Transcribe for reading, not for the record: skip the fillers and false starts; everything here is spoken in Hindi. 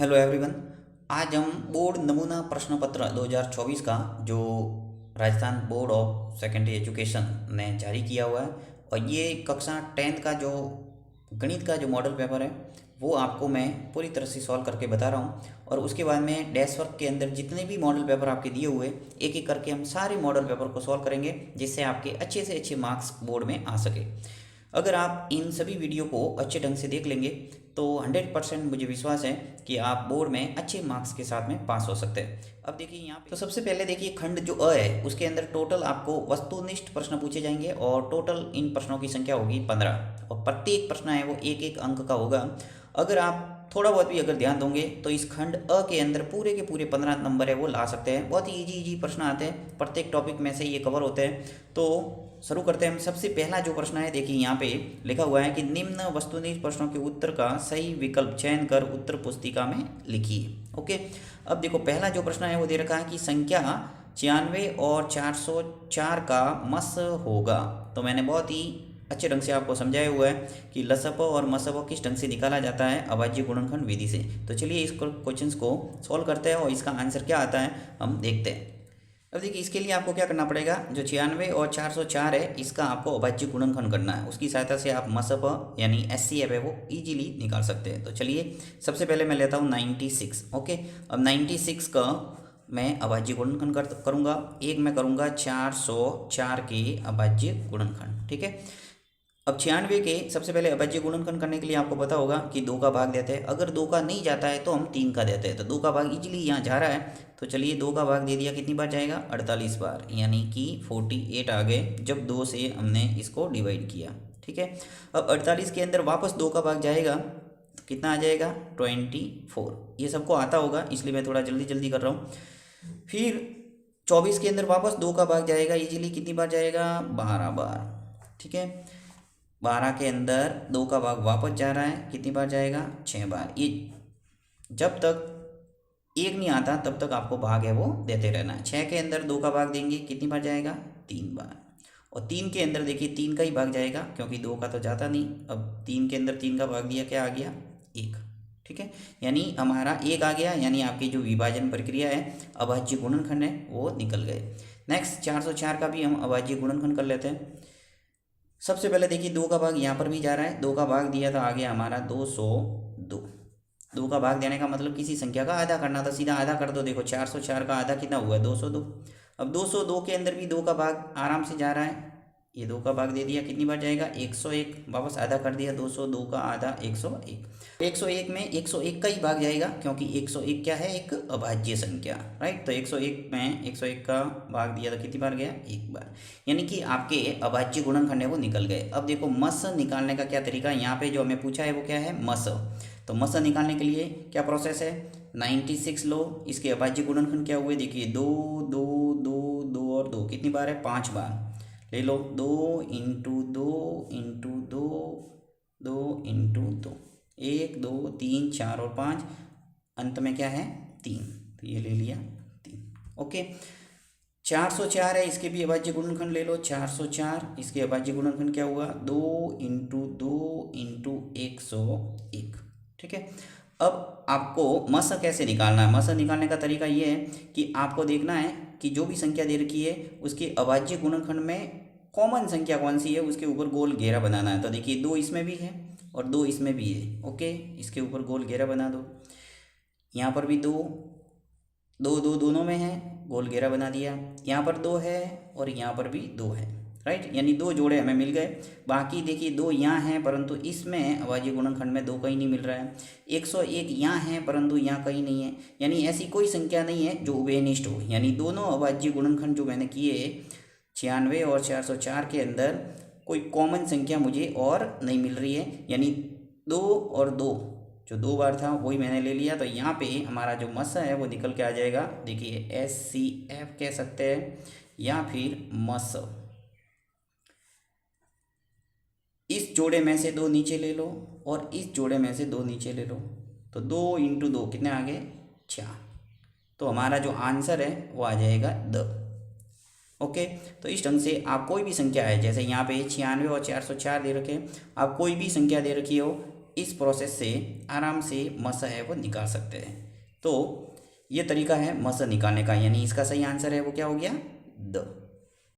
Hello everyone. आज हम बोर्ड नमूना प्रश्न पत्र 2024 का जो Rajasthan board of secondary education ने जारी किया हुआ है और ये कक्षा 10th का जो गणित का जो मॉडल पेपर है वो आपको मैं पूरी तरह से सॉल्व करके बता रहा हूँ। और उसके बाद में डैश वर्क के अंदर जितने भी मॉडल पेपर आपके दिए हुए एक एक करके हम सारे मॉडल पेपर को सॉल्व करेंगे जिससे आपके अच्छे से अच्छे मार्क्स बोर्ड में आ सके। अगर आप इन सभी वीडियो को अच्छे ढंग से देख लेंगे तो 100% मुझे विश्वास है कि आप बोर्ड में अच्छे मार्क्स के साथ में पास हो सकते हैं। अब देखिए यहाँ पे तो सबसे पहले देखिए खंड जो अ है उसके अंदर टोटल आपको वस्तुनिष्ठ प्रश्न पूछे जाएंगे और टोटल इन प्रश्नों की संख्या होगी 15 और प्रत्येक प्रश्न है वो एक एक अंक का होगा। अगर आप थोड़ा बहुत भी अगर ध्यान दोगे तो इस खंड अ के अंदर पूरे के पूरे 15 नंबर है वो ला सकते हैं। बहुत ही इजी इजी प्रश्न आते हैं, प्रत्येक टॉपिक में से ये कवर होते हैं। तो शुरू करते हैं हम। सबसे पहला जो प्रश्न है देखिए यहाँ पे लिखा हुआ है कि निम्न वस्तुनिष्ठ प्रश्नों के उत्तर का सही विकल्प चयन कर उत्तर पुस्तिका में लिखिए। ओके, अब देखो पहला जो प्रश्न है वो दे रखा है कि संख्या 96 और 404 का मस होगा। तो मैंने बहुत ही अच्छे ढंग से आपको समझाया हुआ है कि लसप और मसप किस ढंग से निकाला जाता है अभाज्य गुणनखंड विधि से। तो चलिए इस क्वेश्चंस को सॉल्व करते हैं और इसका आंसर क्या आता है हम देखते हैं। अब देखिए इसके लिए आपको क्या करना पड़ेगा, जो 96 और 404 है इसका आपको अभाज्य गुणनखंड करना है। उसकी सहायता से आप मसप यानी एचसीएफ है वो इजीली निकाल सकते हैं। तो चलिए सबसे पहले मैं लेता हूँ 96। ओके, अब 96 का मैं अभाज्य गुणनखंड करूँगा। एक मैं करूँगा 404 के अभाज्य गुणनखंड। ठीक है, अब 96 के सबसे पहले अभाज्य गुणनखंड करने के लिए आपको पता होगा कि 2 का भाग देते हैं। अगर 2 का नहीं जाता है तो हम 3 का देते हैं। तो 2 का भाग इजीली यहाँ जा रहा है, तो चलिए 2 का भाग दे दिया, कितनी बार जाएगा 48 बार, यानी कि 48 आ गए जब 2 से हमने इसको डिवाइड किया। ठीक है, अब 48 के अंदर वापस 2 का भाग जाएगा तो कितना आ जाएगा 24। ये सबको आता होगा इसलिए मैं थोड़ा जल्दी जल्दी कर रहा हूँ। फिर 24 के अंदर वापस 2 का भाग जाएगा इजीली, कितनी बार जाएगा 12 बार। ठीक है, 12 के अंदर 2 का भाग वापस जा रहा है, कितनी बार जाएगा 6 बार। ये जब तक एक नहीं आता तब तक आपको भाग है वो देते रहना है। 6 के अंदर 2 का भाग देंगे, कितनी बार जाएगा 3 बार। और 3 के अंदर देखिए 3 का ही भाग जाएगा क्योंकि 2 का तो जाता नहीं। अब 3 के अंदर 3 का भाग दिया, क्या आ गया 1। ठीक है, यानी हमारा 1 आ गया, यानी आपकी जो विभाजन प्रक्रिया है अभाज्य गुणनखंड है वो निकल गए। नेक्स्ट 404 का भी हम अभाज्य गुणनखंड कर लेते हैं। सबसे पहले देखिए 2 का भाग यहाँ पर भी जा रहा है, 2 का भाग दिया तो आ गया हमारा 202। 2 का भाग देने का मतलब किसी संख्या का आधा करना था, सीधा आधा कर दो। देखो 404 का आधा कितना हुआ है 202। अब 202 के अंदर भी 2 का भाग आराम से जा रहा है, ये 2 का भाग दे दिया, कितनी बार जाएगा 101। वापस आधा कर दिया, 202 का आधा 101। 101 में 101 का ही भाग जाएगा क्योंकि 101 क्या है एक अभाज्य संख्या, राइट। तो 101 में 101 का भाग दिया तो कितनी बार गया 1 बार, यानी कि आपके अभाज्य गुणनखंड है वो निकल गए। अब देखो मस निकालने का क्या तरीका है, यहाँ पे जो हमें पूछा है वो क्या है मस। तो मस निकालने के लिए क्या प्रोसेस है, 96 लो, इसके अभाज्य गुणनखंड क्या हुए देखिए 2 2 2 2 और 2, कितनी बार है 5 बार। ले लो 2 इंटू 2 इंटू 2 2 इंटू 2, 1 2 3 4 और 5, अंत में क्या है 3, तो ये ले लिया 3। ओके, 404 है, इसके भी अभाज्य गुणनखंड ले लो 404। इसके अभाज्य गुणनखंड क्या हुआ 2 इंटू 2 इंटू 101। ठीक है, अब आपको मस कैसे निकालना है। मस निकालने का तरीका ये है कि आपको देखना है कि जो भी संख्या दे रखी है उसके अभाज्य गुणनखंड में कॉमन संख्या कौन सी है, उसके ऊपर गोल घेरा बनाना है। तो देखिए 2 इसमें भी है और 2 इसमें भी है। ओके, इसके ऊपर गोल घेरा बना दो। यहाँ पर भी 2 2 2 दोनों में है, गोल घेरा बना दिया। यहाँ पर 2 है और यहाँ पर भी 2 है, राइट, यानी 2 जोड़े हमें मिल गए। बाकी देखिए 2 यहाँ हैं परंतु इसमें अभाज्य गुणनखंड में 2 कहीं नहीं मिल रहा है। 101 यहाँ है परंतु यहाँ कहीं नहीं है, यानी ऐसी कोई संख्या नहीं है जो उभयनिष्ठ हो। यानी दोनों अभाज्य गुणनखंड जो मैंने किए 96 और 404 के अंदर कोई कॉमन संख्या मुझे और नहीं मिल रही है, यानी 2 और 2 जो 2 बार था वही मैंने ले लिया। तो यहाँ पे हमारा जो मस है वो निकल के आ जाएगा, देखिए SCF कह सकते हैं या फिर मस। इस जोड़े में से 2 नीचे ले लो और इस जोड़े में से 2 नीचे ले लो, तो 2 इंटू 2 कितने आ गए 4। तो हमारा जो आंसर है वो आ जाएगा द। ओके, तो इस ढंग से आप कोई भी संख्या है, जैसे यहाँ पे 96 और 404 दे रखे, आप कोई भी संख्या दे रखी हो इस प्रोसेस से आराम से मस है वो निकाल सकते हैं। तो ये तरीका है मस निकालने का, यानी इसका सही आंसर है वो क्या हो गया, द।